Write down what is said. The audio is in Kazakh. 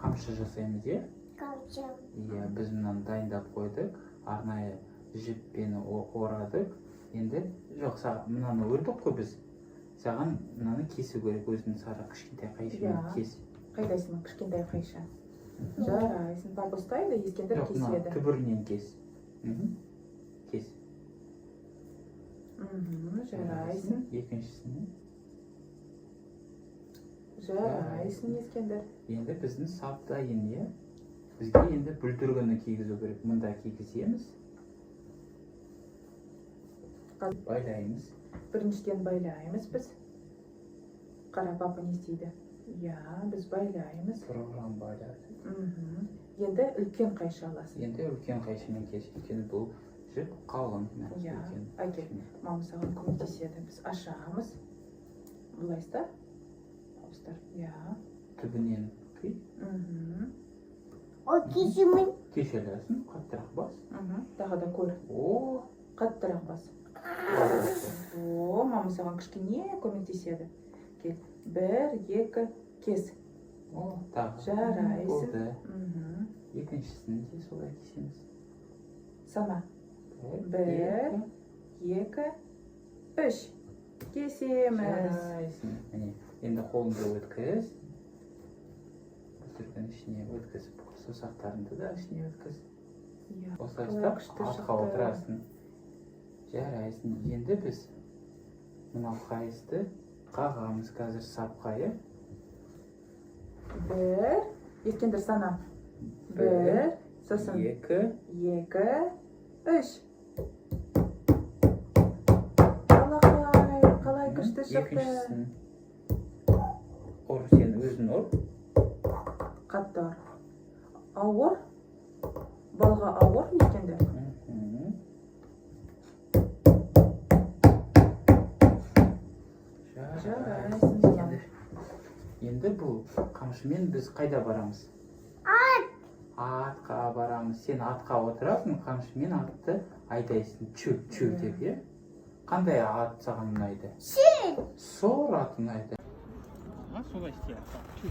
қамшы жасаймыз, иә? Қамшы. Иә, біз мынаны дайындап қойдық, арнайы жіппені орадық. Енді жоқ, мынаны өрдік қой біз. Саған мынаны кесу керек, өзінің сары кішкентай қайшымен кес. Қайдайсың, кішкентай қайша? Жарайсың, папа ұстайды, Ескендір кеседі. Жоқ, мына түбірінен кес. Кес. Жарайсың. Екіншісіне. Жарайсың, Ескендір. Енді біздің сап дайын, иә? Бізге енді бүлдіргіні кигізу керек. Мұнда кигіземіз. Байлаймыз. Біріншіден байлаймыз біз. Қара, папа не істейді? Я, біз байлаймыз. Программ байлайды. Енді үлкен қайша аласың. Енді үлкен қайшымен кес. Өйткені бұл жіп қалың. Я, әке, мама саған көмектеседі. Біз ашамыз. Бұлайсыздар. Я. Түбінен қи. О, кешімін. Кеше аласың, қаттырақ бас. Тағы да көр. О, қаттырақ бас. О, мама саған кішкене көмектеседі. Кел, 1, 2, кес. О, тағы. Жарайсың. Болды. Екіншісін де солай кесеміз. Сана. 1, 2, 3. Кесеміз. Жарайсың. Міне, енді қолыңды өткіз. Бүлдіргін ішіне өткіз. Саусақтарыңды да ішіне өткіз. Осылайша артқа отырасың. Жарайсың. Енді біз мынау қайысты қағамыз қазір сапқайы. 1, Ескендір сана. 1, сосын 2, 3. Қалай күшті шықты. Екіншісін ұр, сен өзін ұр. Қатты ұр. Ауыр. Балға ауыр, Ескендір. Жарайсың. Енді бұл қамшымен біз қайда барамыз? Атқа барамыз. Сен атқа отырасың, қамшымен атты айдайсың. Чү деп, е? Қандай ат саған ұнайды? Сор ат ұнайды. Солай істе. Чү.